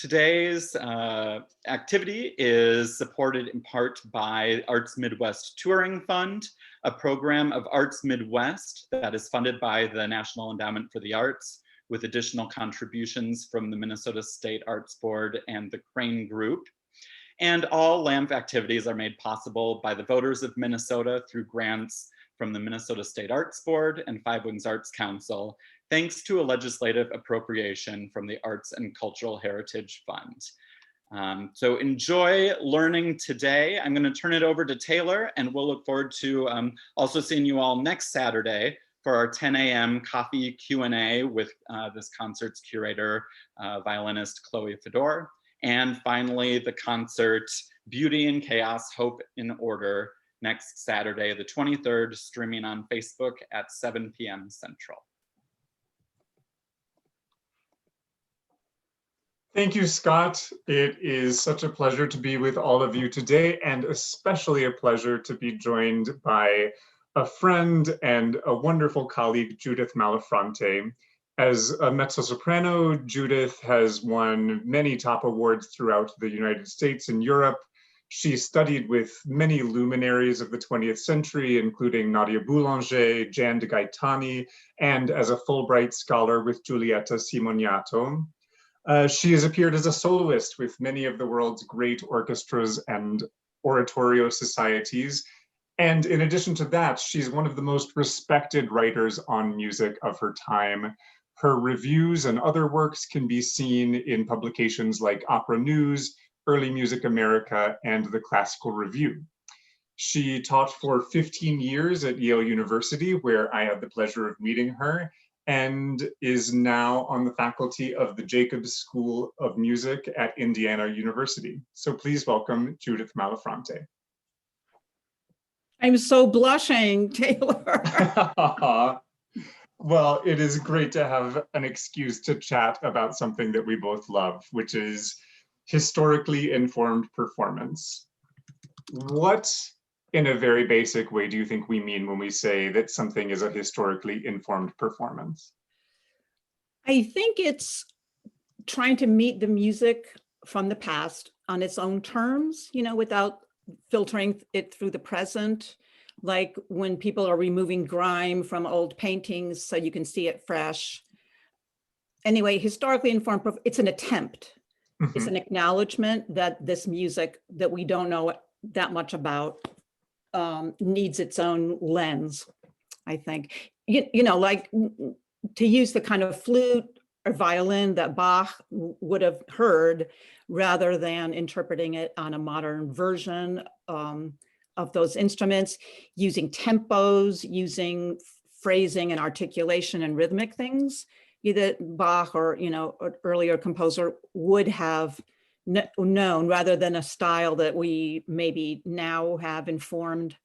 Today's activity is supported in part by Arts Midwest Touring Fund, a program of Arts Midwest that is funded by the National Endowment for the Arts, with additional contributions from the Minnesota State Arts Board and the Crane Group. And all LAMF activities are made possible by the voters of Minnesota through grants from the Minnesota State Arts Board and Five Wings Arts Council, thanks to a legislative appropriation from the Arts and Cultural Heritage Fund. So enjoy learning today. I'm going to turn it over to Taylor, and we'll look forward to also seeing you all next Saturday for our 10 a.m. coffee Q&A with this concert's curator, violinist Chloe Fedor. And finally, the concert Beauty in Chaos, Hope in Order, next Saturday, the 23rd, streaming on Facebook at 7 p.m. Central. Thank you, Scott. It is such a pleasure to be with all of you today, and especially a pleasure to be joined by a friend and a wonderful colleague, Judith Malafronte. As a mezzo-soprano, Judith has won many top awards throughout the United States and Europe. She studied with many luminaries of the 20th century, including Nadia Boulanger, Jan de Gaetani, and as a Fulbright scholar with Giulietta Simoniato. She has appeared as a soloist with many of the world's great orchestras and oratorio societies. And in addition to that, she's one of the most respected writers on music of her time. Her reviews and other works can be seen in publications like Opera News, Early Music America, and the Classical Review. She taught for 15 years at Yale University, where I had the pleasure of meeting her, and is now on the faculty of the Jacobs School of Music at Indiana University. So please welcome Judith Malafronte. I'm so blushing, Taylor. Well, it is great to have an excuse to chat about something that we both love, which is historically informed performance. What, in a very basic way, do you think we mean when we say that something is a historically informed performance? I think it's trying to meet the music from the past on its own terms, you know, without filtering it through the present, like when people are removing grime from old paintings so you can see it fresh. Anyway, historically informed, it's an attempt. Mm-hmm. It's an acknowledgement that this music that we don't know that much about needs its own lens, I think. You know, like to use the kind of flute or violin that Bach would have heard rather than interpreting it on a modern version of those instruments, using tempos, using phrasing and articulation and rhythmic things that Bach or, you know, an earlier composer would have known, rather than a style that we maybe now have informed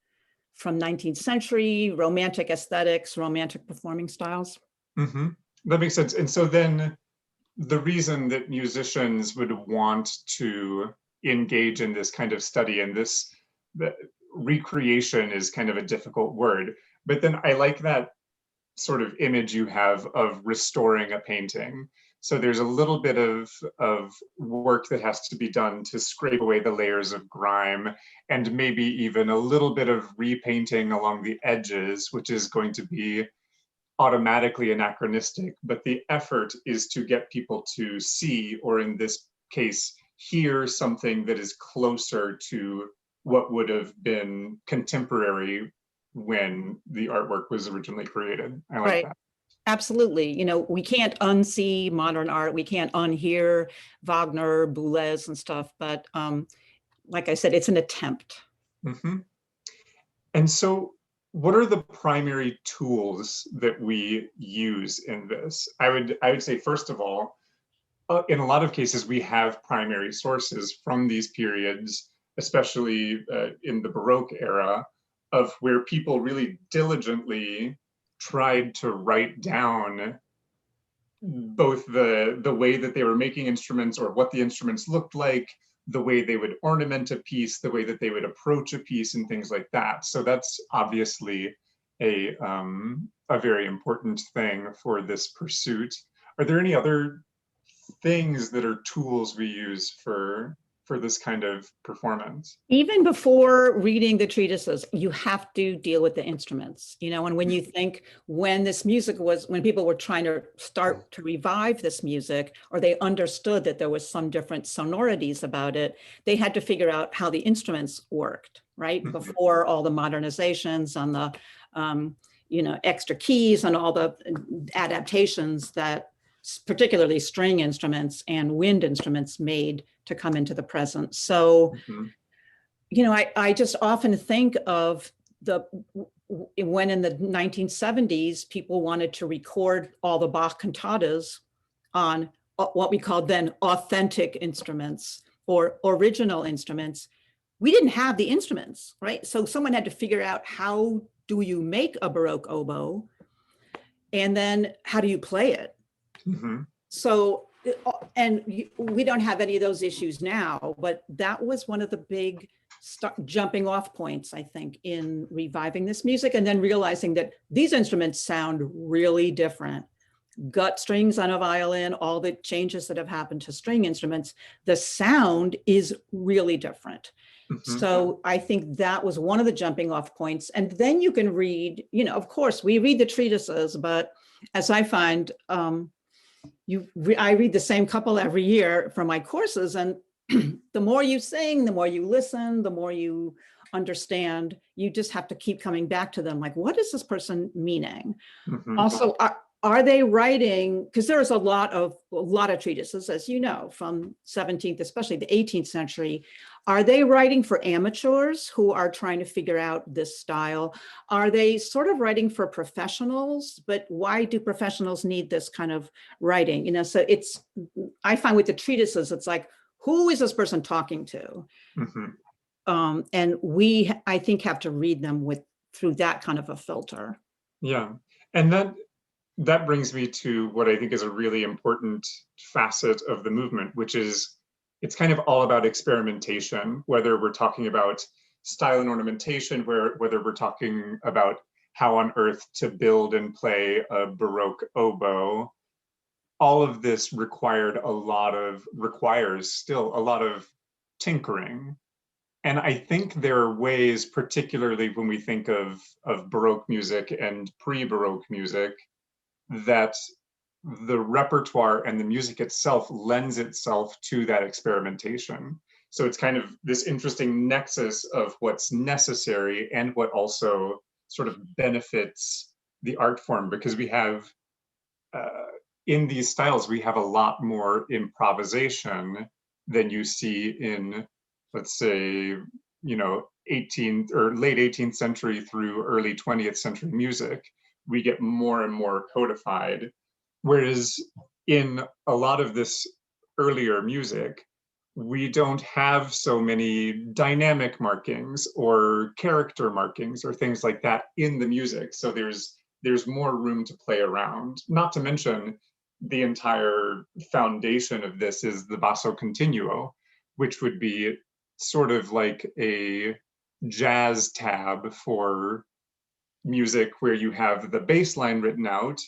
from 19th century romantic aesthetics, romantic performing styles. Mm-hmm. That makes sense. And so then the reason that musicians would want to engage in this kind of study, and this recreation is kind of a difficult word, but then I like that sort of image you have of restoring a painting. So there's a little bit of work that has to be done to scrape away the layers of grime, and maybe even a little bit of repainting along the edges, which is going to be automatically anachronistic, but the effort is to get people to see, or in this case, hear something that is closer to what would have been contemporary when the artwork was originally created. I like that. Absolutely. You know, we can't unsee modern art. We can't unhear Wagner, Boulez and stuff, but like I said, it's an attempt. Mm-hmm. And so what are the primary tools that we use in this? I would say, first of all, in a lot of cases, we have primary sources from these periods, especially in the Baroque era, of where people really diligently tried to write down both the way that they were making instruments, or what the instruments looked like, the way they would ornament a piece, the way that they would approach a piece, and things like that. So that's obviously a very important thing for this pursuit. Are there any other things that are tools we use for this kind of performance. Even before reading the treatises, you have to deal with the instruments, you know, and when you think when people were trying to start to revive this music, or they understood that there was some different sonorities about it, they had to figure out how the instruments worked, right? Before all the modernizations and the, you know, extra keys and all the adaptations that particularly string instruments and wind instruments made to come into the present. So, you know, I just often think of when in the 1970s, people wanted to record all the Bach cantatas on what we called then authentic instruments or original instruments. We didn't have the instruments, right? So someone had to figure out, how do you make a Baroque oboe? And then how do you play it? So, and we don't have any of those issues now, but that was one of the big jumping off points, I think, in reviving this music, and then realizing that these instruments sound really different. Gut strings on a violin, all the changes that have happened to string instruments, the sound is really different. So I think that was one of the jumping off points. And then you can read, you know, of course, we read the treatises, but as I find, I read the same couple every year for my courses, and the more you sing, the more you listen, the more you understand, you just have to keep coming back to them. Like, what is this person meaning? Also, are they writing, because there's a lot of treatises, as you know, from 17th, especially the 18th century. Are they writing for amateurs who are trying to figure out this style? Are they sort of writing for professionals? But why do professionals need this kind of writing? You know, so I find with the treatises, it's like, who is this person talking to? And we, I think, have to read them through that kind of a filter. Yeah, and that brings me to what I think is a really important facet of the movement, which is it's kind of all about experimentation, whether we're talking about style and ornamentation, whether we're talking about how on earth to build and play a Baroque oboe. All of this requires still a lot of tinkering. And I think there are ways, particularly when we think of Baroque music and pre-Baroque music, that the repertoire and the music itself lends itself to that experimentation. So it's kind of this interesting nexus of what's necessary and what also sort of benefits the art form, because we have, in these styles, we have a lot more improvisation than you see in, let's say, you know, 18th or late 18th century through early 20th century music. We get more and more codified. Whereas in a lot of this earlier music, we don't have so many dynamic markings or character markings or things like that in the music. So there's more room to play around. Not to mention, the entire foundation of this is the Basso Continuo, which would be sort of like a jazz tab for music where you have the bass line written out,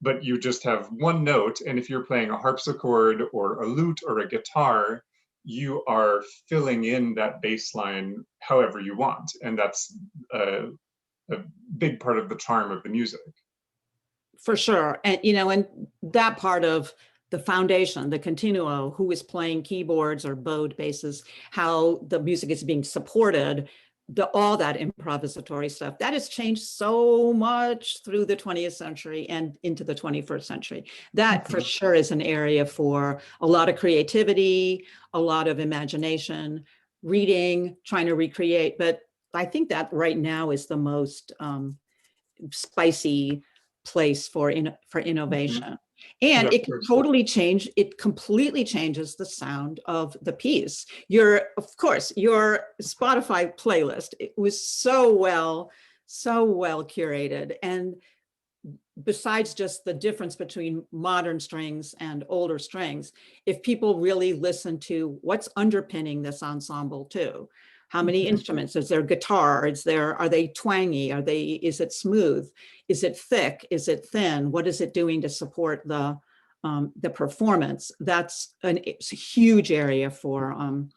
but you just have one note. And if you're playing a harpsichord or a lute or a guitar, you are filling in that bass line however you want. And that's a big part of the charm of the music. For sure. And, you know, and that part of the foundation, the continuo, who is playing keyboards or bowed basses, how the music is being supported, all that improvisatory stuff, that has changed so much through the 20th century and into the 21st century. That for sure is an area for a lot of creativity, a lot of imagination, reading, trying to recreate. But I think that right now is the most spicy place for innovation. And it can totally change, it completely changes the sound of the piece. Of course, your Spotify playlist, it was so well curated. And besides just the difference between modern strings and older strings, if people really listen to what's underpinning this ensemble too, how many instruments? Is there guitar? Are they twangy? Is it smooth? Is it thick? Is it thin? What is it doing to support the the performance. It's a huge area for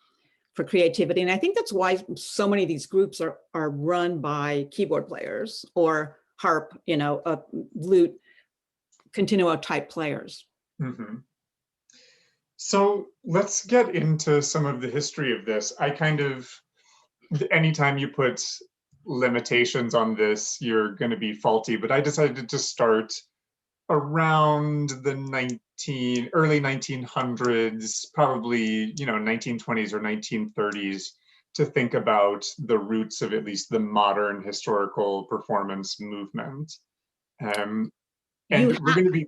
creativity. And I think that's why so many of these groups are run by keyboard players or harp, lute, continuo type players. Mm-hmm. So let's get into some of the history of this. Anytime you put limitations on this, you're going to be faulty, but I decided to start around the early 1900s, probably 1920s or 1930s, to think about the roots of at least the modern historical performance movement. And we're going to be,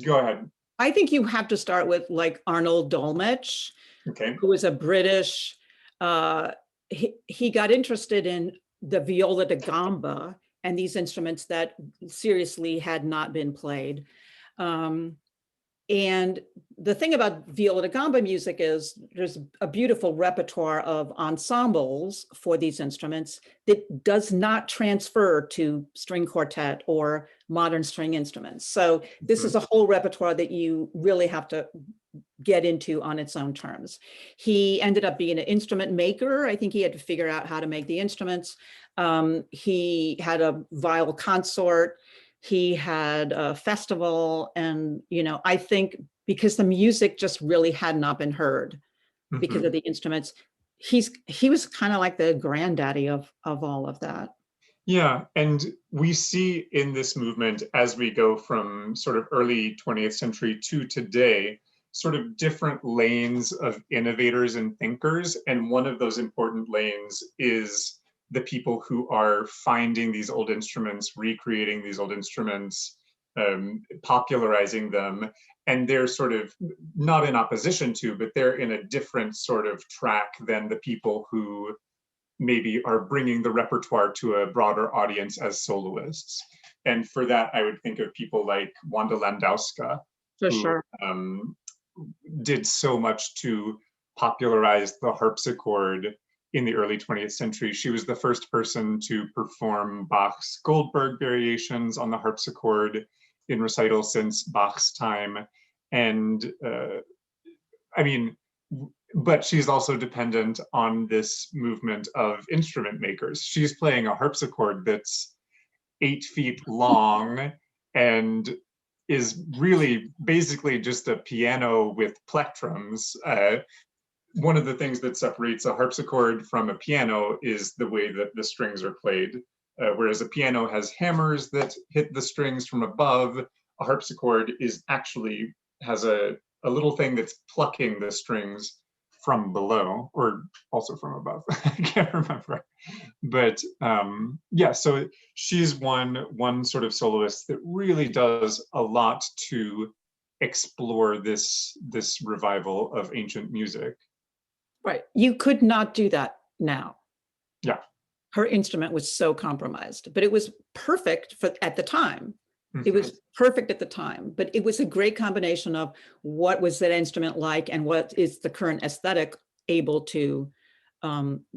go ahead. I think you have to start with like Arnold Dolenach, okay, who was a British, he got interested in the viola da gamba and these instruments that seriously had not been played. And the thing about viola da gamba music is there's a beautiful repertoire of ensembles for these instruments that does not transfer to string quartet or modern string instruments. So this is a whole repertoire that you really have to get into on its own terms. He ended up being an instrument maker. I think he had to figure out how to make the instruments. He had a viol consort. He had a festival, and I think because the music just really had not been heard because of the instruments, he was kind of like the granddaddy of all of that. Yeah, and we see in this movement, as we go from sort of early 20th century to today, sort of different lanes of innovators and thinkers, and one of those important lanes is the people who are finding these old instruments, recreating these old instruments, popularizing them, and they're sort of not in opposition to, but they're in a different sort of track than the people who maybe are bringing the repertoire to a broader audience as soloists. And for that, I would think of people like Wanda Landowska, who did so much to popularize the harpsichord in the early 20th century. She was the first person to perform Bach's Goldberg variations on the harpsichord in recitals since Bach's time. And but she's also dependent on this movement of instrument makers. She's playing a harpsichord that's 8 feet long and is really basically just a piano with plectrums. One of the things that separates a harpsichord from a piano is the way that the strings are played. Whereas a piano has hammers that hit the strings from above, a harpsichord has a little thing that's plucking the strings from below, or also from above. I can't remember. But yeah, so she's one sort of soloist that really does a lot to explore this revival of ancient music. Right. You could not do that now. Yeah. Her instrument was so compromised, but it was perfect at the time. It was perfect at the time, but it was a great combination of what was that instrument like and what is the current aesthetic able to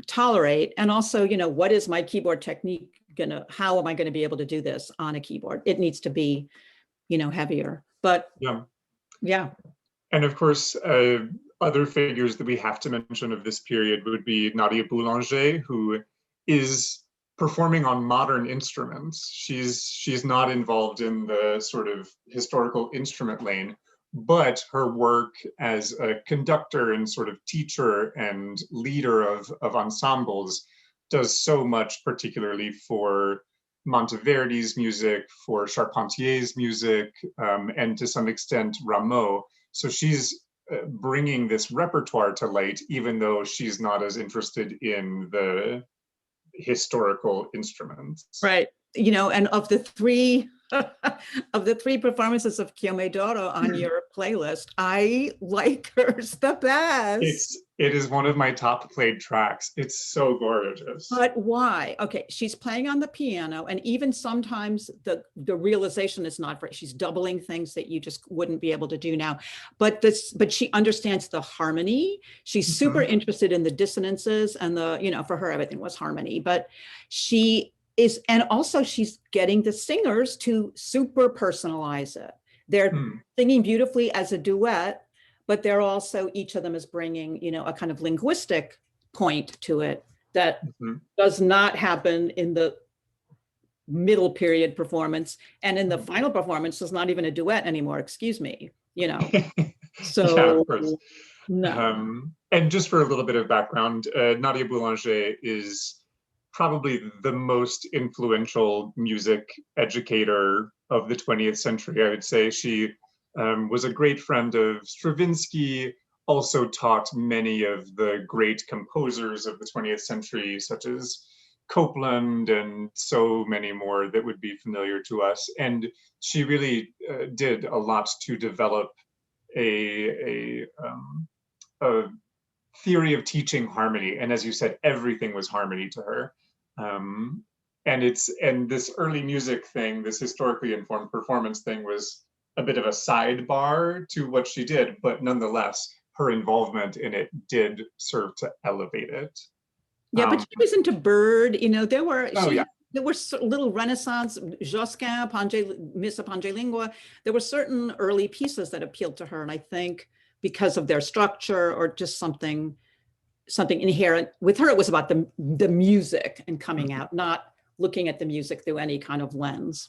tolerate. And also, what is my keyboard technique how am I going to be able to do this on a keyboard? It needs to be, heavier, but yeah. And of course, other figures that we have to mention of this period would be Nadia Boulanger, who is performing on modern instruments. She's not involved in the sort of historical instrument lane, but her work as a conductor and sort of teacher and leader of ensembles does so much, particularly for Monteverdi's music, for Charpentier's music, and to some extent Rameau. So she's bringing this repertoire to light, even though she's not as interested in the historical instruments. Right. And of the three performances of Chiomedoro on your playlist, I like hers the best. It is one of my top played tracks. It's so gorgeous. But why? Okay, she's playing on the piano, and even sometimes the realization is not right. She's doubling things that you just wouldn't be able to do now. But she understands the harmony. She's super interested in the dissonances and for her everything was harmony. But and also she's getting the singers to super personalize it. They're singing beautifully as a duet, but they're also, each of them is bringing, you know, a kind of linguistic point to it that does not happen in the middle period performance, and in the final performance is not even a duet anymore, excuse me, you know. So yeah, of course. no. And just for a little bit of background, Nadia Boulanger is probably the most influential music educator of the 20th century. I would say she was a great friend of Stravinsky, also taught many of the great composers of the 20th century, such as Copland and so many more that would be familiar to us. And she really did a lot to develop a theory of teaching harmony. And as you said, everything was harmony to her. And this early music thing, this historically informed performance thing, was a bit of a sidebar to what she did, but nonetheless, her involvement in it did serve to elevate it. Yeah, but she was into Bird, you know, there were little Renaissance, Josquin, Missa Pangelingua. There were certain early pieces that appealed to her. And I think because of their structure or just something inherent with her, it was about the music and coming out, not looking at the music through any kind of lens.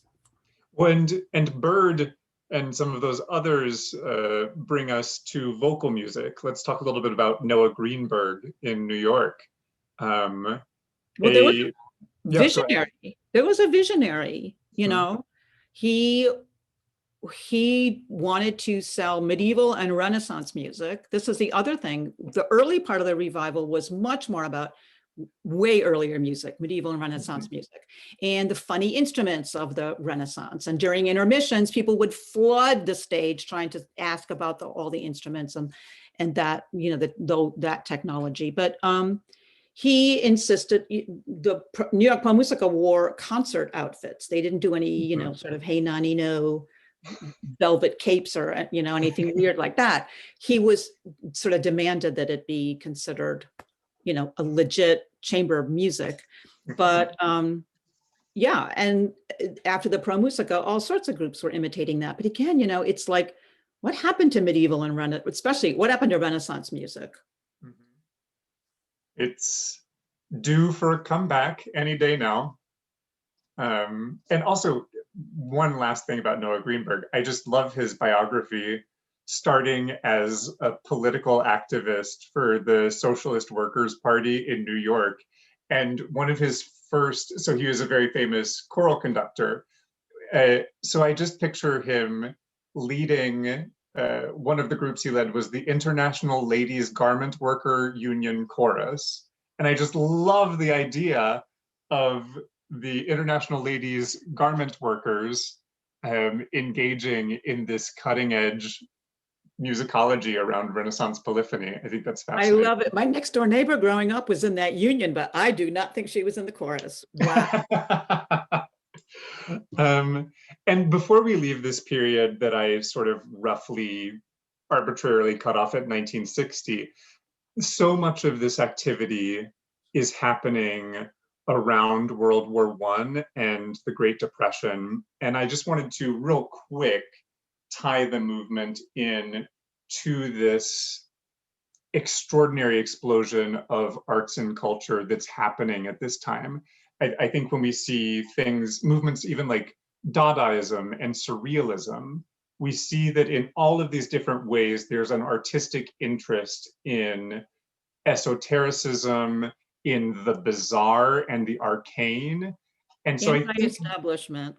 And Bird and some of those others bring us to vocal music. Let's talk a little bit about Noah Greenberg in New York. Well, there was a visionary. There was a visionary, you know. He wanted to sell medieval and Renaissance music. This is the other thing. The early part of the revival was much more about way earlier music, medieval and Renaissance music, and the funny instruments of the Renaissance. And during intermissions, people would flood the stage trying to ask about all the instruments and that, you know, that technology. But he insisted, the New York Musica wore concert outfits. They didn't do any, you know, sort of hey nanino velvet capes or, you know, anything weird like that. He was sort of demanded that it be considered, you know, a legit chamber of music. But yeah, and after the Pro Musica, all sorts of groups were imitating that. But again, you know, it's like, what happened to medieval and especially what happened to Renaissance music? It's due for a comeback any day now. And also, one last thing about Noah Greenberg, I just love his biography, starting as a political activist for the Socialist Workers' Party in New York. And one of his first, so he was a very famous choral conductor. So I just picture him leading, one of the groups he led was the International Ladies Garment Worker Union Chorus. And I just love the idea of the international ladies garment workers engaging in this cutting edge musicology around Renaissance polyphony. I think that's fascinating. I love it. My next door neighbor growing up was in that union, but I do not think she was in the chorus. Wow. And before we leave this period that I sort of roughly arbitrarily cut off at 1960, so much of this activity is happening around World War I and the Great Depression. And I just wanted to real quick tie the movement in to this extraordinary explosion of arts and culture that's happening at this time. I think when we see things, movements even like Dadaism and Surrealism, we see that in all of these different ways, there's an artistic interest in esotericism, in the bizarre and the arcane. And so anti-establishment.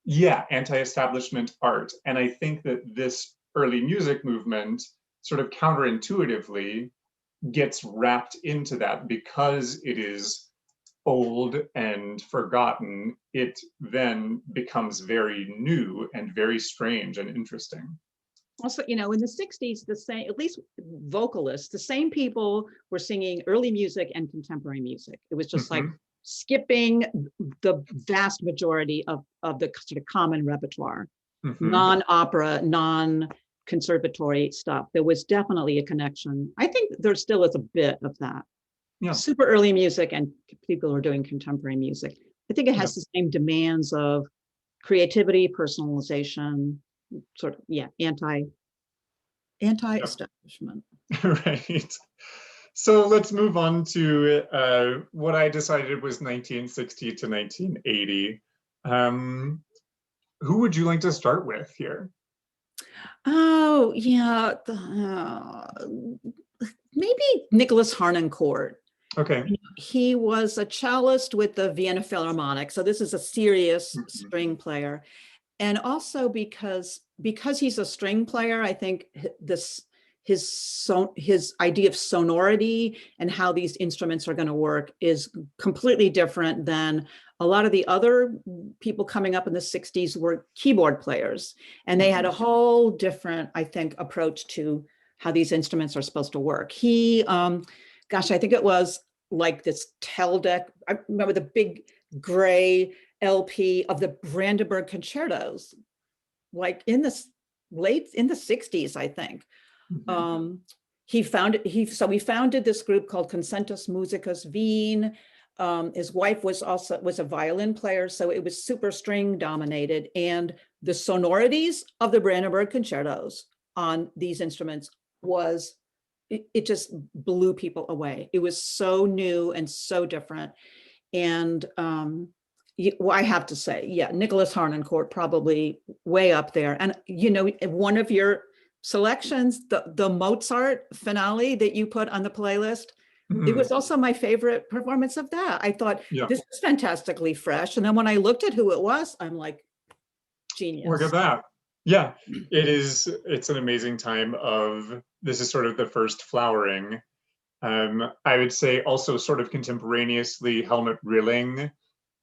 Yeah, anti-establishment art. And I think that this early music movement sort of counterintuitively gets wrapped into that because it is old and forgotten. It then becomes very new and very strange and interesting. Also, you know, in the 60s, the same, at least vocalists, the same people were singing early music and contemporary music. It was just like skipping the vast majority of the sort of common repertoire, non-opera, non-conservatory stuff. There was definitely a connection. I think there still is a bit of that. Yeah. Super early music and people who are doing contemporary music. I think it has the same demands of creativity, personalization, sort of, yeah, anti-establishment. Right. So let's move on to what I decided was 1960 to 1980. Who would you like to start with here? Oh, yeah. Maybe Nicholas Harnoncourt. Okay. He was a cellist with the Vienna Philharmonic. So this is a serious string player. And also because he's a string player, I think his idea of sonority and how these instruments are going to work is completely different than a lot of the other people coming up in the 60s were keyboard players. And they had a whole different, I think, approach to how these instruments are supposed to work. He, gosh, I think it was like this Teldec. I remember the big gray LP of the Brandenburg concertos, like in the 60s, I think. We founded this group called Concertus Musicus Wien. His wife was a violin player, so it was super string dominated, and the sonorities of the Brandenburg concertos on these instruments it just blew people away. It was so new and so different. And I have to say, yeah, Nicholas Harnoncourt probably way up there. And one of your selections, the Mozart finale that you put on the playlist, it was also my favorite performance of that. I thought, this is fantastically fresh. And then when I looked at who it was, I'm like, genius. Look at that. Yeah, it's an amazing time this is sort of the first flowering. I would say also sort of contemporaneously, Helmut Rilling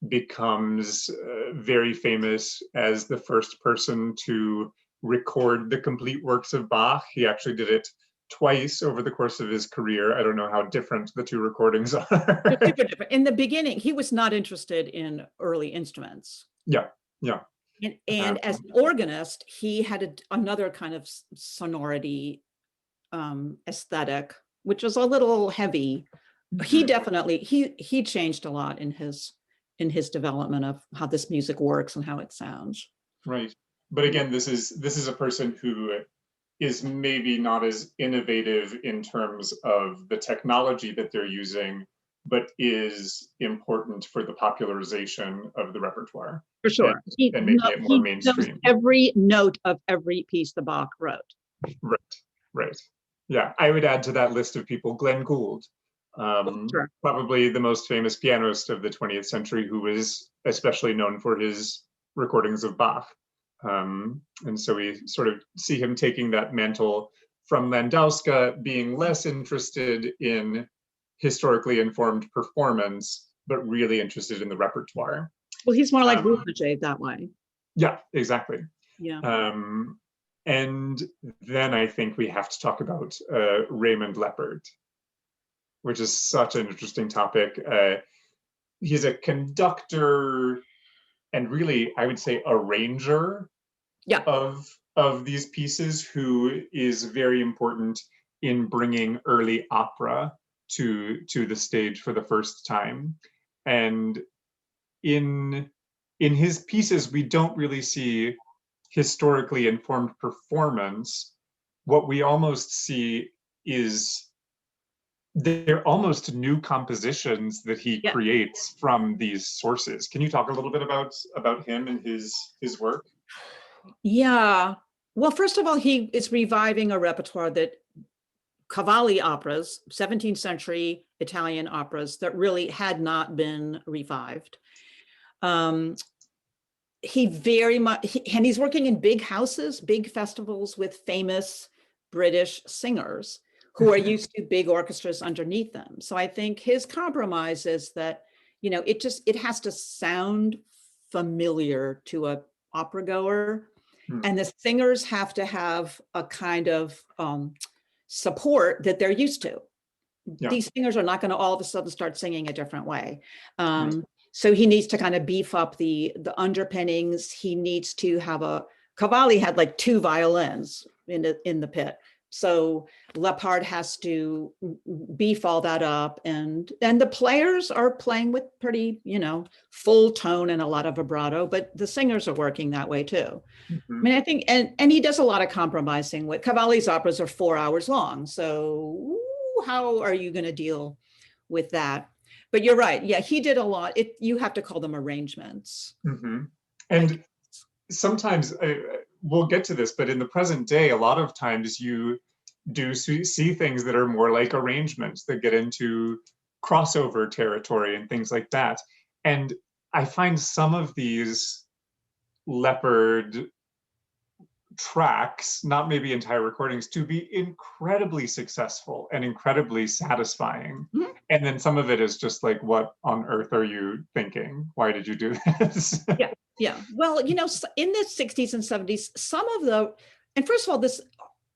becomes very famous as the first person to record the complete works of Bach. He actually did it twice over the course of his career. I don't know how different the two recordings are. They're super different. In the beginning, he was not interested in early instruments. Yeah. And as an organist, he had another kind of sonority aesthetic, which was a little heavy. He definitely he changed a lot in his development of how this music works and how it sounds. Right. But again, this is a person who is maybe not as innovative in terms of the technology that they're using, but is important for the popularization of the repertoire. For sure. And making it more mainstream. Every note of every piece the Bach wrote. Right. Yeah, I would add to that list of people Glenn Gould, Sure. Probably the most famous pianist of the 20th century, who was especially known for his recordings of Bach. And so we sort of see him taking that mantle from Landowska, being less interested in historically informed performance, but really interested in the repertoire. Well, he's more like Boulanger that way. Yeah, exactly. Yeah. And then I think we have to talk about Raymond Leopard, which is such an interesting topic. He's a conductor and really, I would say, arranger of these pieces, who is very important in bringing early opera to the stage for the first time. And in his pieces, we don't really see historically informed performance. What we almost see is they're almost new compositions that he creates from these sources. Can you talk a little bit about him and his work? Yeah. Well, first of all, he is reviving a repertoire that Cavalli operas, 17th century Italian operas, that really had not been revived. He very much, and he's working in big houses, big festivals with famous British singers who are used to big orchestras underneath them. So I think his compromise is that, it has to sound familiar to an opera goer, and the singers have to have a kind of support that they're used to. Yeah. These singers are not going to all of a sudden start singing a different way. So he needs to kind of beef up the underpinnings. He needs to have Cavalli had like 2 violins in the pit. So Leopard has to beef all that up, and the players are playing with pretty, full tone and a lot of vibrato, but the singers are working that way too. I mean, I think, and he does a lot of compromising with Cavalli's operas are 4 hours long. So how are you going to deal with that? But you're right. Yeah, he did a lot. You have to call them arrangements. And sometimes we'll get to this, but in the present day, a lot of times you do see things that are more like arrangements that get into crossover territory and things like that. And I find some of these Leopard tracks, not maybe entire recordings, to be incredibly successful and incredibly satisfying. And then some of it is just like, what on earth are you thinking? Why did you do this? Yeah. Well, in the 60s and 70s, and first of all,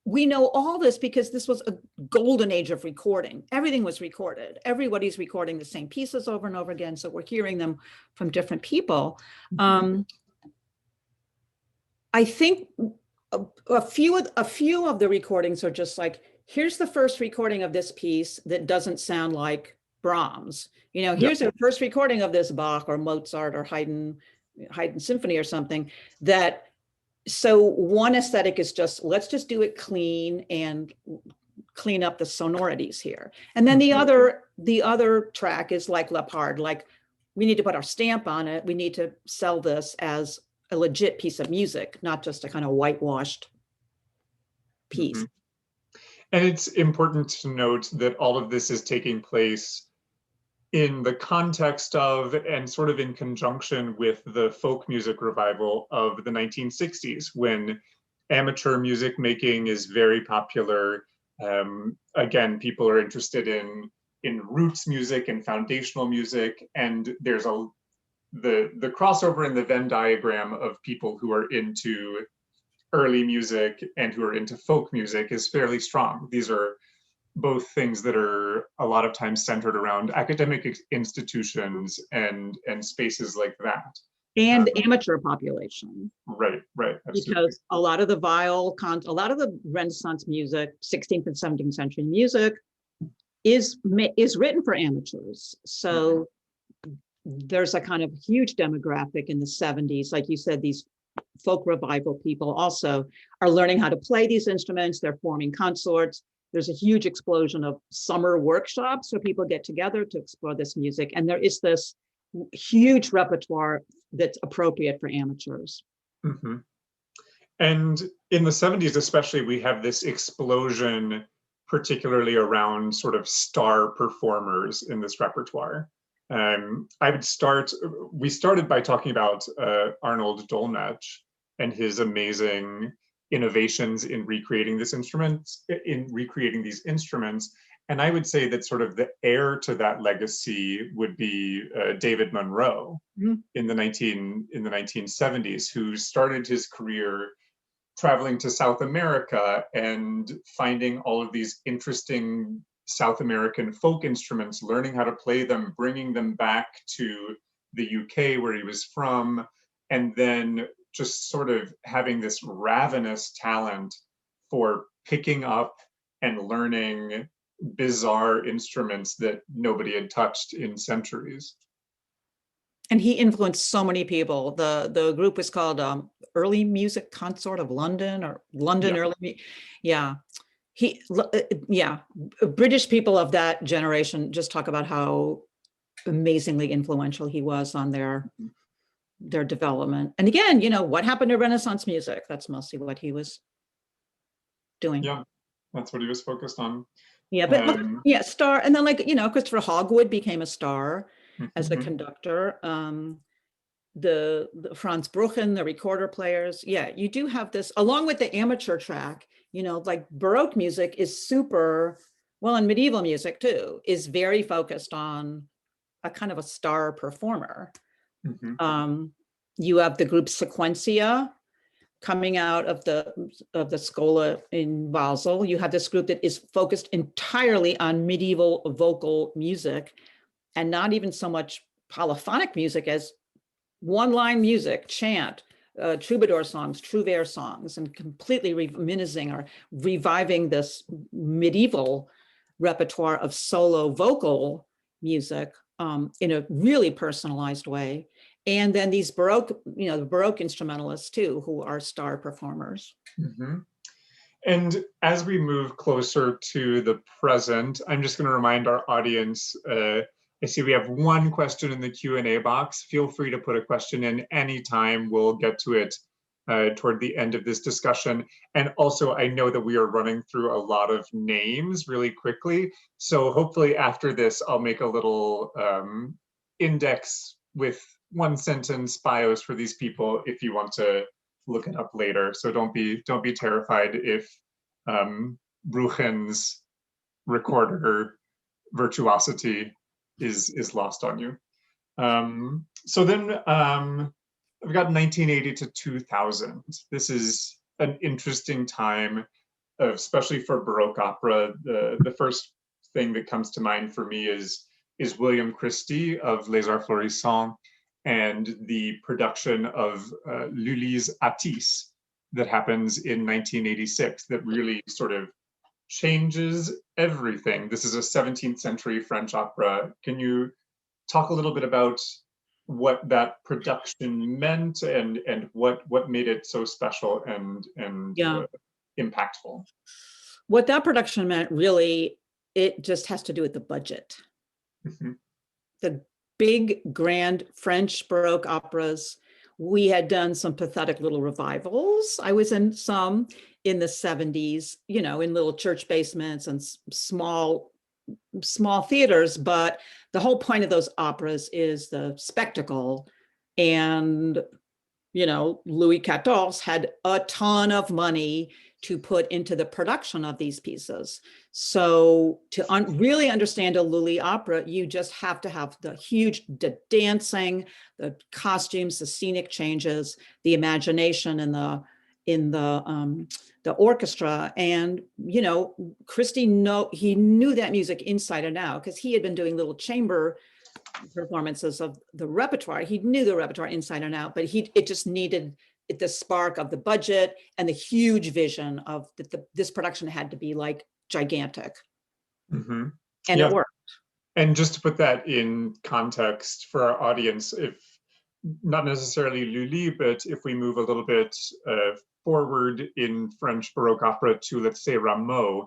we know all this because this was a golden age of recording. Everything was recorded. Everybody's recording the same pieces over and over again. So we're hearing them from different people. I think a few of the recordings are just like, here's the first recording of this piece that doesn't sound like Brahms. Here's the first recording of this Bach or Mozart or Haydn Symphony or something. So one aesthetic is just, let's just do it clean and clean up the sonorities here. And then the other track is like Leopard, like we need to put our stamp on it. We need to sell this as a legit piece of music, not just a kind of whitewashed piece. And it's important to note that all of this is taking place in the context of and sort of in conjunction with the folk music revival of the 1960s, when amateur music making is very popular. Again, people are interested in roots music and foundational music, and there's the crossover in the Venn diagram of people who are into early music and who are into folk music is fairly strong. These are both things that are a lot of times centered around academic institutions and spaces like that. And amateur population. Right, absolutely. Because a lot of the Renaissance music, 16th and 17th century music is written for amateurs. So there's a kind of huge demographic in the 70s. Like you said, these folk revival people also are learning how to play these instruments. They're forming consorts. There's a huge explosion of summer workshops where people get together to explore this music. And there is this huge repertoire that's appropriate for amateurs. And in the 70s, especially, we have this explosion, particularly around sort of star performers in this repertoire. We started by talking about Arnold Dolenach and his amazing innovations in recreating these instruments. And I would say that sort of the heir to that legacy would be David Monroe in the 1970s, who started his career traveling to South America and finding all of these interesting South American folk instruments, learning how to play them, bringing them back to the UK where he was from, and then just sort of having this ravenous talent for picking up and learning bizarre instruments that nobody had touched in centuries. And he influenced so many people. The group was called Early Music Consort of London, or London Early. British people of that generation just talk about how amazingly influential he was on their development. And again, what happened to Renaissance music? That's mostly what he was doing. Yeah, that's what he was focused on. Yeah, but star, and then Christopher Hogwood became a star as a conductor. The Franz Bruchen, the recorder players. Yeah, you do have this, along with the amateur track, like Baroque music is super, well, and medieval music too, is very focused on a kind of a star performer. You have the group Sequentia coming out of the Schola in Basel. You have this group that is focused entirely on medieval vocal music, and not even so much polyphonic music as one-line music, chant, troubadour songs, trouvère songs, and completely reviving this medieval repertoire of solo vocal music in a really personalized way. And then these Baroque, the Baroque instrumentalists too, who are star performers. Mm-hmm. And as we move closer to the present, I'm just going to remind our audience, I see we have one question in the Q&A box. Feel free to put a question in anytime. We'll get to it toward the end of this discussion. And also, I know that we are running through a lot of names really quickly. So hopefully after this, I'll make a little index with one sentence bios for these people if you want to look it up later. So don't be terrified if Bruchen's recorder virtuosity is lost on you. So then we've got 1980 to 2000. This is an interesting time, especially for Baroque opera. The first thing that comes to mind for me is William Christie of Les Arts Florissants and the production of Lully's Attis that happens in 1986 that really sort of changes everything. This is a 17th century French opera. Can you talk a little bit about what that production meant and what made it so special and impactful? What that production meant, really, it just has to do with the budget. Mm-hmm. The big, grand French Baroque operas, we had done some pathetic little revivals. I was in some in the 70s, in little church basements and small theaters, but the whole point of those operas is the spectacle. And, Louis XIV had a ton of money to put into the production of these pieces. So to really understand a Lully opera, you just have to have the dancing, the costumes, the scenic changes, the imagination in the orchestra. And, Christie he knew that music inside and out because he had been doing little chamber performances of the repertoire. He knew the repertoire inside and out, but it just needed the spark of the budget and the huge vision of this production had to be like gigantic. Mm-hmm. And it worked. And just to put that in context for our audience, if not necessarily Lully, but if we move a little bit forward in French Baroque opera to, let's say, Rameau,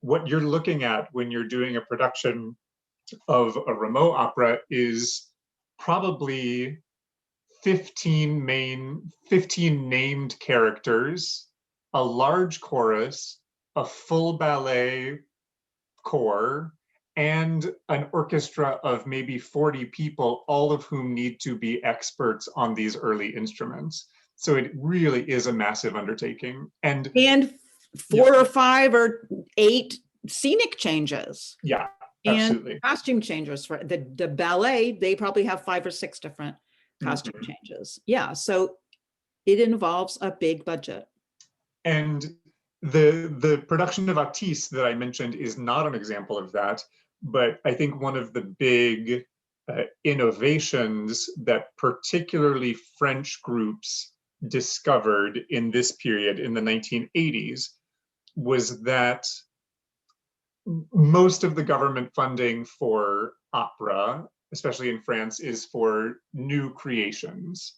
what you're looking at when you're doing a production of a Rameau opera is probably 15 named characters, a large chorus, a full ballet corps, and an orchestra of maybe 40 people, all of whom need to be experts on these early instruments. So it really is a massive undertaking. And 4 or 5 or 8 scenic changes. Yeah, absolutely. And costume changes for the ballet, they probably have 5 or 6 different costume changes. Yeah, so it involves a big budget. And the production of Attis that I mentioned is not an example of that, but I think one of the big innovations that particularly French groups discovered in this period in the 1980s was that most of the government funding for opera, especially in France, is for new creations.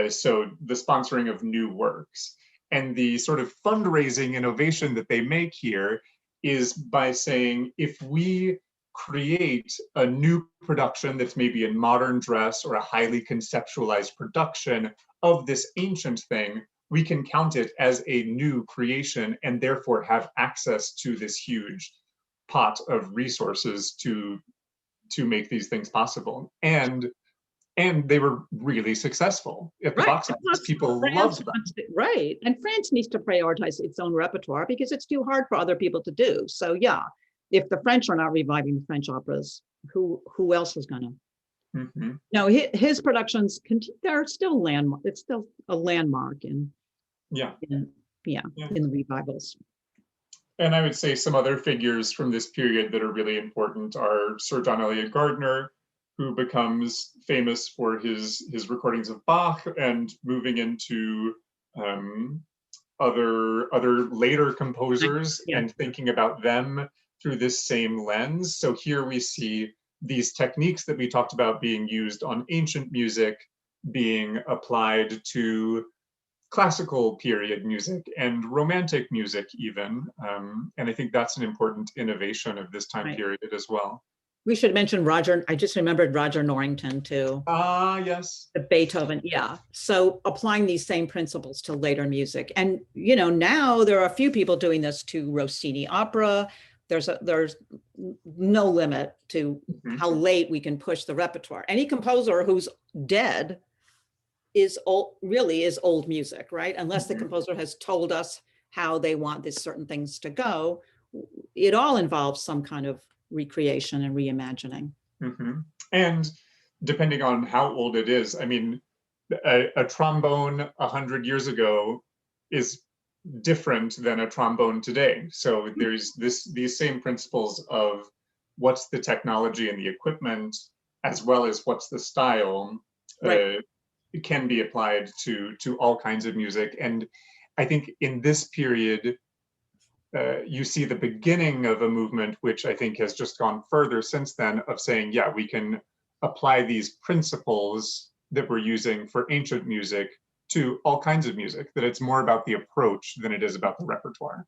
So the sponsoring of new works. And the sort of fundraising innovation that they make here is by saying, if we create a new production that's maybe in modern dress or a highly conceptualized production of this ancient thing, we can count it as a new creation and therefore have access to this huge pot of resources to make these things possible. And they were really successful at the box office. People loved them. Right. And France needs to prioritize its own repertoire because it's too hard for other people to do. So yeah, if the French are not reviving the French operas, who else is gonna? Mm-hmm. No, his productions, they're still landmark. It's still a landmark in the revivals. And I would say some other figures from this period that are really important are Sir John Eliot Gardiner, who becomes famous for his recordings of Bach and moving into other later composers and thinking about them through this same lens. So here we see these techniques that we talked about being used on ancient music being applied to classical period music and romantic music even. And I think that's an important innovation of this time period as well. We should mention Roger, I just remembered Roger Norrington too. Ah, yes. The Beethoven, yeah. So applying these same principles to later music. And, you know, now there are a few people doing this to Rossini opera. There's no limit to how late we can push the repertoire. Any composer who's dead is really old music, right? Unless the composer has told us how they want these certain things to go. It all involves some kind of recreation and reimagining. And depending on how old it is, I mean, a trombone 100 years ago is different than a trombone today. So there's these same principles of what's the technology and the equipment, as well as what's the style, it can be applied to all kinds of music. And I think in this period, you see the beginning of a movement, which I think has just gone further since then, of saying, yeah, we can apply these principles that we're using for ancient music to all kinds of music, that it's more about the approach than it is about the repertoire.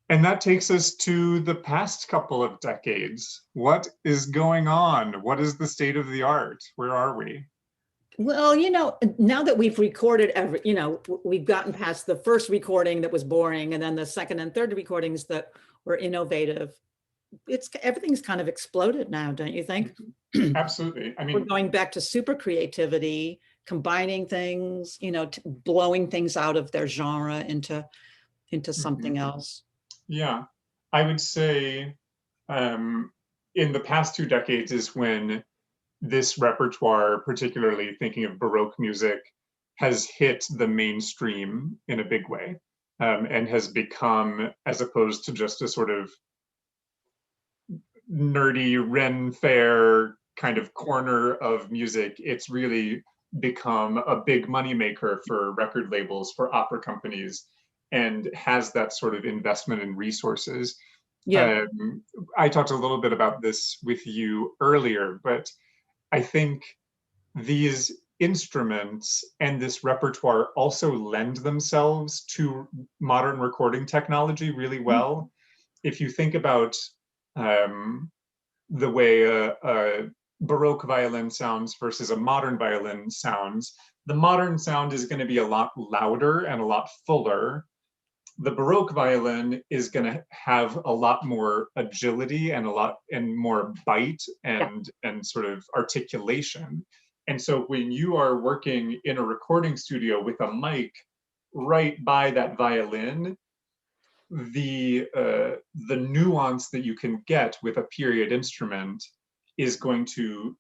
And that takes us to the past couple of decades. What is going on? What is the state of the art? Where are we? Well, you know, now that we've recorded we've gotten past the first recording that was boring, and then the second and third recordings that were innovative, everything's kind of exploded now, don't you think? Absolutely. I mean, we're going back to super creativity, combining things, you know, blowing things out of their genre into something else. Yeah, I would say in the past 2 decades is when this repertoire, particularly thinking of Baroque music, has hit the mainstream in a big way, and has become, as opposed to just a sort of nerdy Ren Fair kind of corner of music, it's really become a big moneymaker for record labels, for opera companies, and has that sort of investment in resources. I talked a little bit about this with you earlier, but I think these instruments and this repertoire also lend themselves to modern recording technology really well. If you think about the way a Baroque violin sounds versus a modern violin sounds, the modern sound is going to be a lot louder and a lot fuller. The Baroque violin is going to have a lot more agility and more bite and sort of articulation. And so when you are working in a recording studio with a mic right by that violin, the nuance that you can get with a period instrument is going to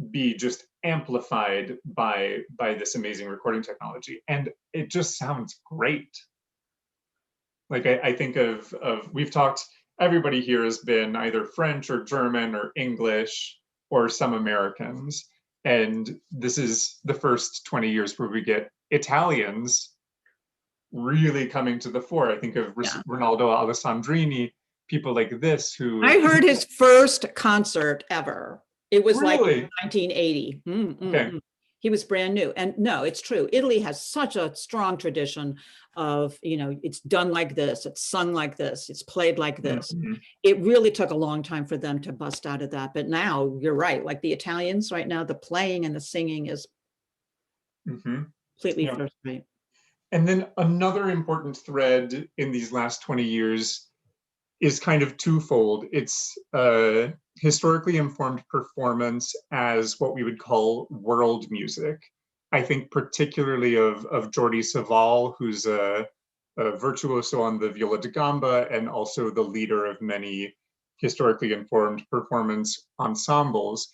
be just amplified by this amazing recording technology. And it just sounds great. Like I think of we've talked, everybody here has been either French or German or English or some Americans. And this is the first 20 years where we get Italians really coming to the fore. I think of Ronaldo Alessandrini, people like this who... I heard his first concert ever. It was really? like 1980. Okay. He was brand new. And no, it's true. Italy has such a strong tradition of, you know, it's done like this, it's sung like this, it's played like this. It really took a long time for them to bust out of that. But now you're right. Like the Italians right now, the playing and the singing is completely first rate. And then another important thread in these last 20 years is kind of twofold. It's historically informed performance as what we would call world music. I think particularly of Jordi Savall, who's a virtuoso on the viola da gamba and also the leader of many historically informed performance ensembles.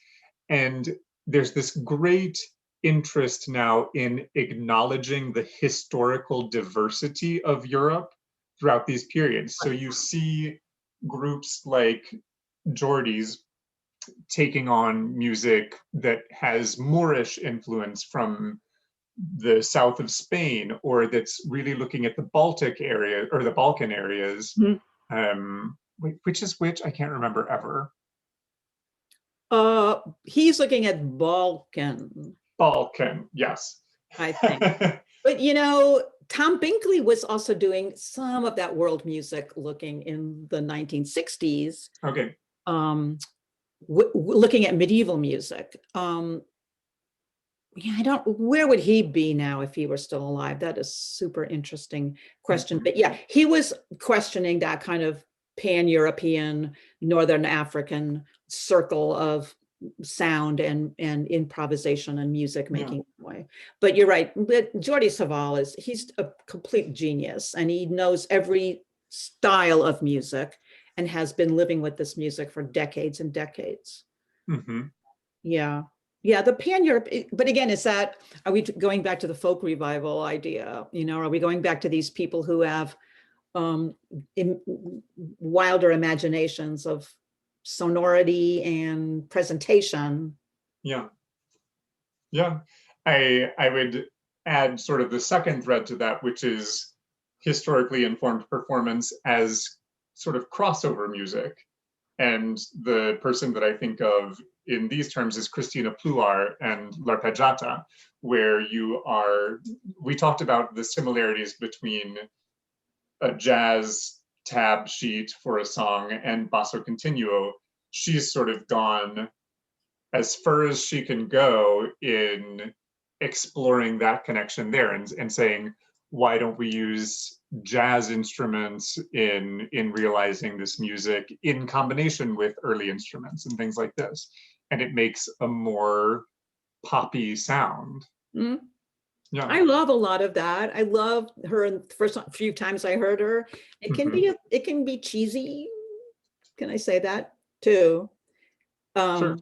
And there's this great interest now in acknowledging the historical diversity of Europe throughout these periods. So you see groups like Jordi's taking on music that has Moorish influence from the south of Spain, or that's really looking at the Baltic area or the Balkan areas. Which is which? I can't remember ever. He's looking at Balkan. Balkan, yes. I think. But you know, Tom Binkley was also doing some of that world music looking in the 1960s. Okay. Looking at medieval music. Yeah, where would he be now if he were still alive? That is a super interesting question. But yeah, he was questioning that kind of pan-European, Northern African circle of sound and improvisation and music making way. But you're right, but Jordi Savall he's a complete genius, and he knows every style of music and has been living with this music for decades and decades. Yeah, the pan-Europe, but again, are we going back to the folk revival idea? You know, are we going back to these people who have wilder imaginations of sonority and presentation? Yeah. I would add sort of the second thread to that, which is historically informed performance as sort of crossover music. And the person that I think of in these terms is Christina Pluar and L'Arpeggiata, where we talked about the similarities between a jazz tab sheet for a song and Basso Continuo. She's sort of gone as far as she can go in exploring that connection there and saying, why don't we use jazz instruments in realizing this music in combination with early instruments and things like this? And it makes a more poppy sound. Yeah. I love a lot of that. I love her in the first few times I heard her. It can be cheesy. Can I say that too? Sure.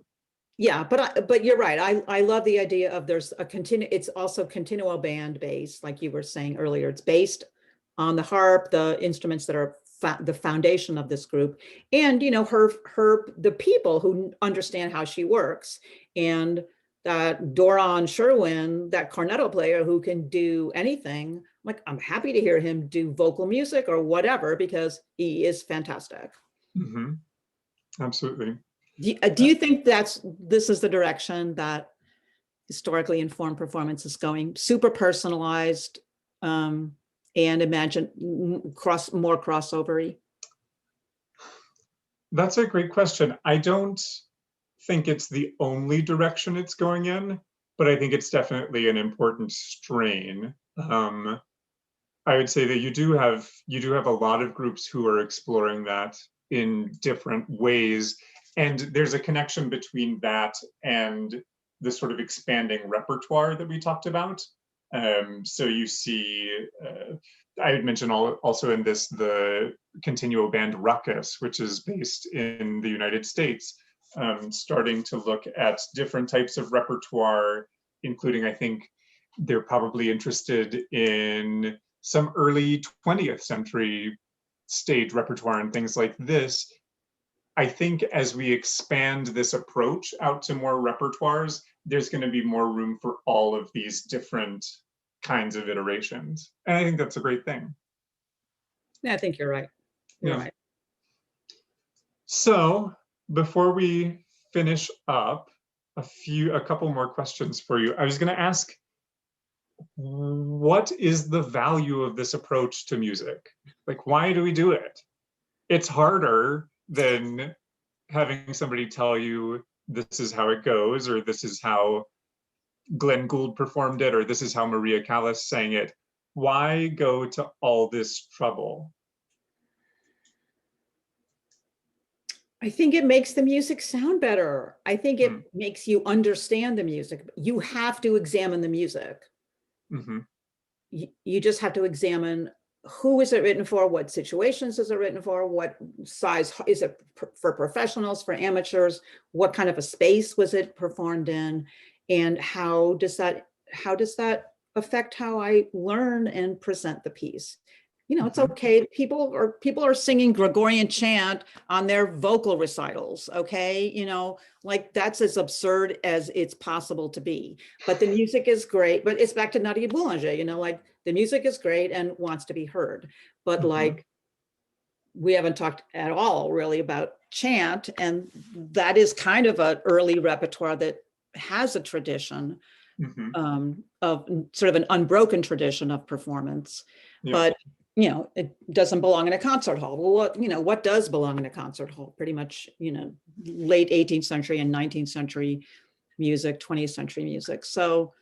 Yeah, but you're right. I love the idea of it's also continuo band based, like you were saying earlier. It's based on the harp, the instruments that are the foundation of this group, and you know the people who understand how she works, and that Doron Sherwin, that cornetto player who can do anything. Like, I'm happy to hear him do vocal music or whatever, because he is fantastic. Absolutely. Do you think this is the direction that historically informed performance is going? Super personalized, and imagine more crossover-y? That's a great question. I don't think it's the only direction it's going in, but I think it's definitely an important strain. I would say that you do have a lot of groups who are exploring that in different ways. And there's a connection between that and the sort of expanding repertoire that we talked about. So you see, I had mentioned also in this, the continuo band Ruckus, which is based in the United States, starting to look at different types of repertoire, including, I think, they're probably interested in some early 20th century stage repertoire and things like this. I think as we expand this approach out to more repertoires, there's going to be more room for all of these different kinds of iterations. And I think that's a great thing. Yeah, I think you're right. You're right. So before we finish up, a couple more questions for you. I was going to ask, what is the value of this approach to music? Like, why do we do it? It's harder than having somebody tell you this is how it goes, or this is how Glenn Gould performed it, or this is how Maria Callas sang it. Why go to all this trouble? I think it makes the music sound better. I think it makes you understand the music. You have to examine the music. You just have to examine, who is it written for? What situations is it written for? What size is it for professionals, for amateurs? What kind of a space was it performed in? And how does that affect how I learn and present the piece? You know, it's okay. People are singing Gregorian chant on their vocal recitals. Okay. You know, like that's as absurd as it's possible to be, but the music is great. But it's back to Nadia Boulanger, you know, like the music is great and wants to be heard. But like, we haven't talked at all really about chant. And that is kind of an early repertoire that has a tradition of sort of an unbroken tradition of performance. But you know, it doesn't belong in a concert hall. Well, what does belong in a concert hall? Pretty much, you know, late 18th century and 19th century music, 20th century music. So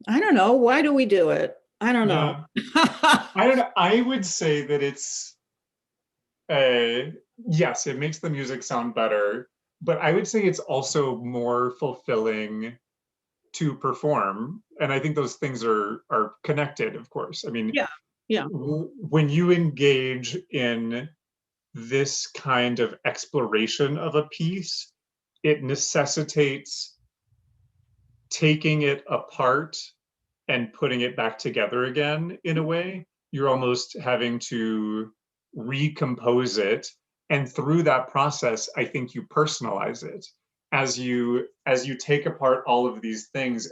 I don't know. Why do we do it? I don't know. I don't know. I would say that it's, yes, it makes the music sound better, but I would say it's also more fulfilling to perform. And I think those things are connected, of course. I mean, when you engage in this kind of exploration of a piece, it necessitates taking it apart and putting it back together again in a way. You're almost having to recompose it. And through that process, I think you personalize it. As you take apart all of these things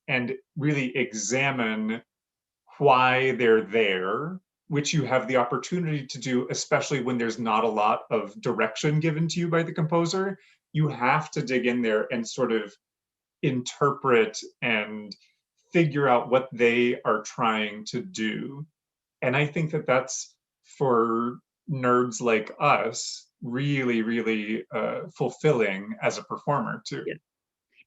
and really examine why they're there, which you have the opportunity to do, especially when there's not a lot of direction given to you by the composer. You have to dig in there and sort of interpret and figure out what they are trying to do. And I think that that's, for nerds like us, really, really fulfilling as a performer too. Yeah.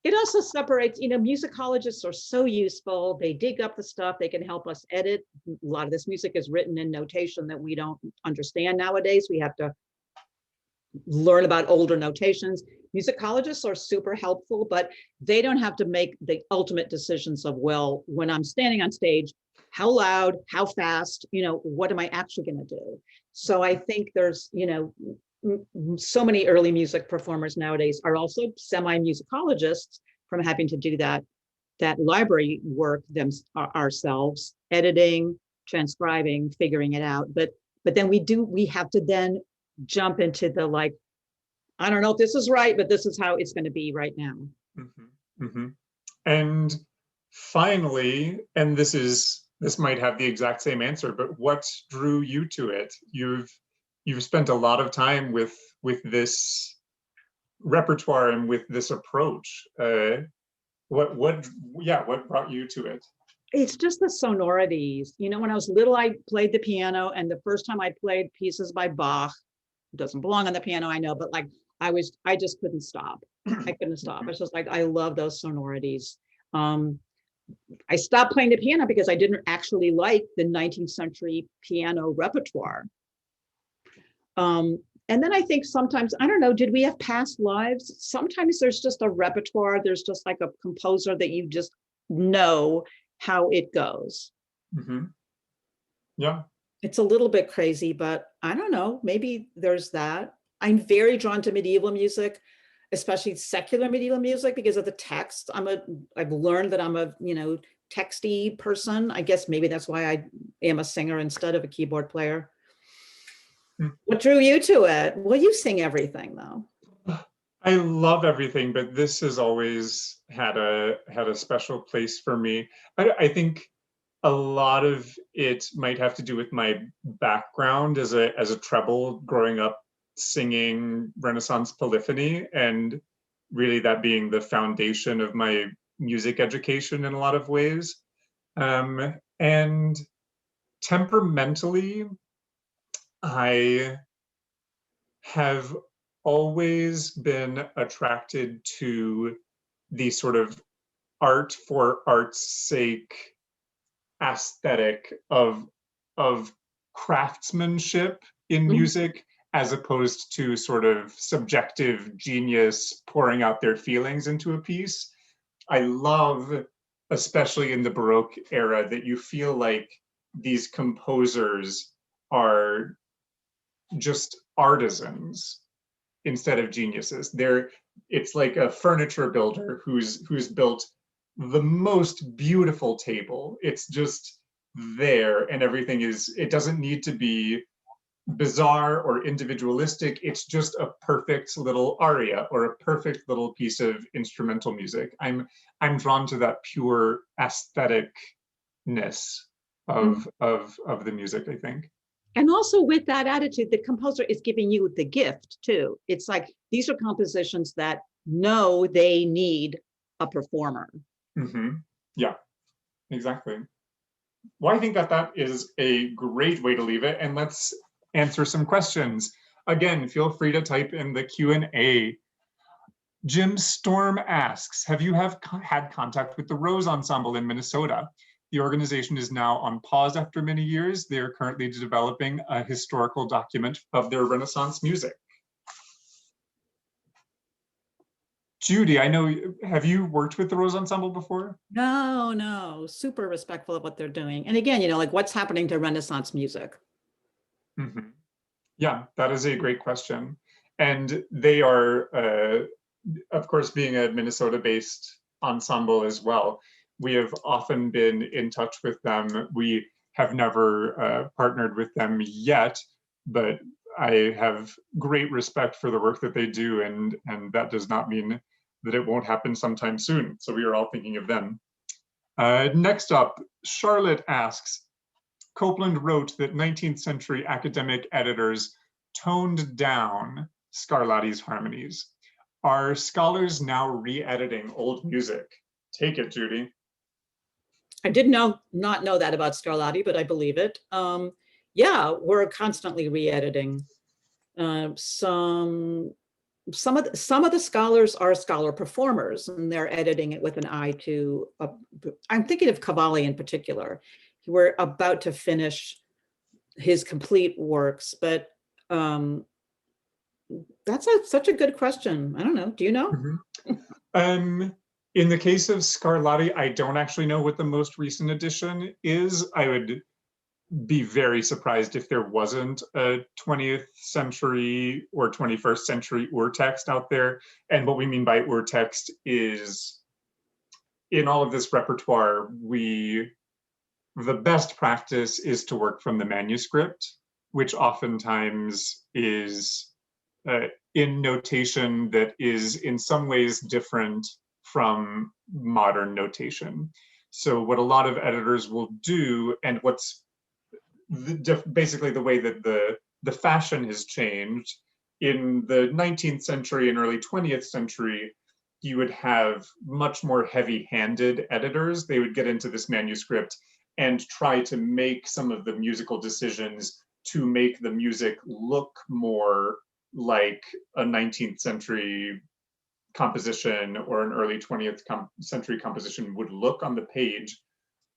It also separates, you know, musicologists are so useful. They dig up the stuff. They can help us edit. A lot of this music is written in notation that we don't understand nowadays. We have to learn about older notations. Musicologists are super helpful, but they don't have to make the ultimate decisions of, well, when I'm standing on stage, how loud, how fast, you know, what am I actually going to do? So I think there's, you know, so many early music performers nowadays are also semi-musicologists from having to do that library work ourselves, editing, transcribing, figuring it out. But then we have to then jump into the, like, I don't know if this is right, but this is how it's going to be right now. And finally, and this might have the exact same answer, but what drew you to it? You've spent a lot of time with this repertoire and with this approach. What brought you to it? It's just the sonorities. You know, when I was little, I played the piano, and the first time I played pieces by Bach, it doesn't belong on the piano, I know, but like I just couldn't stop. I couldn't stop. It's just like, I love those sonorities. I stopped playing the piano because I didn't actually like the 19th century piano repertoire. And then I think sometimes, I don't know, did we have past lives? Sometimes there's just a repertoire. There's just like a composer that you just know how it goes. Yeah. It's a little bit crazy, but I don't know, maybe there's that. I'm very drawn to medieval music, especially secular medieval music, because of the text. I've learned that I'm a, you know, texty person. I guess maybe that's why I am a singer instead of a keyboard player. What drew you to it? Well, you sing everything though. I love everything, but this has always had a special place for me. I think a lot of it might have to do with my background as a treble, growing up singing Renaissance polyphony, and really that being the foundation of my music education in a lot of ways. And temperamentally, I have always been attracted to the sort of art for art's sake aesthetic of craftsmanship in music, as opposed to sort of subjective genius pouring out their feelings into a piece. I love, especially in the Baroque era, that you feel like these composers are just artisans instead of geniuses. It's like a furniture builder who's built the most beautiful table. It's just there, and everything is, it doesn't need to be bizarre or individualistic. It's just a perfect little aria or a perfect little piece of instrumental music. I'm drawn to that pure aestheticness of the music, I think. And also with that attitude, the composer is giving you the gift too. It's like, these are compositions that know they need a performer. Yeah, exactly. Well, I think that is a great way to leave it. And let's answer some questions. Again, feel free to type in the Q&A. Jim Storm asks, have you had contact with the Rose Ensemble in Minnesota? The organization is now on pause after many years. They are currently developing a historical document of their Renaissance music. Judy, I know, have you worked with the Rose Ensemble before? No, super respectful of what they're doing. And again, you know, like what's happening to Renaissance music? Yeah, that is a great question. And they are, of course, being a Minnesota-based ensemble as well, we have often been in touch with them. We have never partnered with them yet, but I have great respect for the work that they do, and that does not mean that it won't happen sometime soon. So we are all thinking of them. Next up, Charlotte asks, Copeland wrote that 19th century academic editors toned down Scarlatti's harmonies. Are scholars now re-editing old music? Take it, Judy. I did not know that about Scarlatti, but I believe it. Yeah, we're constantly re-editing. Some of the scholars are scholar performers, and they're editing it with an eye to, I'm thinking of Cavalli in particular. We're about to finish his complete works, but that's such a good question. I don't know, do you know? In the case of Scarlatti, I don't actually know what the most recent edition is. I would be very surprised if there wasn't a 20th century or 21st century urtext out there. And what we mean by urtext is, in all of this repertoire, the best practice is to work from the manuscript, which oftentimes is in notation that is in some ways different from modern notation. So what a lot of editors will do, and what's basically the way that the fashion has changed, in the 19th century and early 20th century, you would have much more heavy-handed editors. They would get into this manuscript and try to make some of the musical decisions to make the music look more like a 19th century composition or an early 20th century composition would look on the page.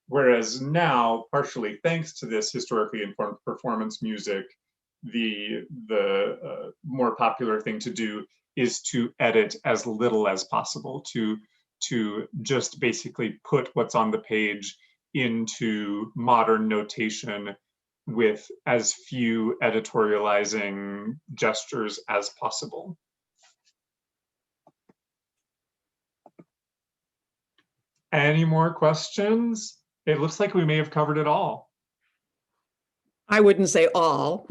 Whereas now, partially thanks to this historically informed performance music, the more popular thing to do is to edit as little as possible, to just basically put what's on the page into modern notation with as few editorializing gestures as possible. Any more questions? It looks like we may have covered it all. I wouldn't say all.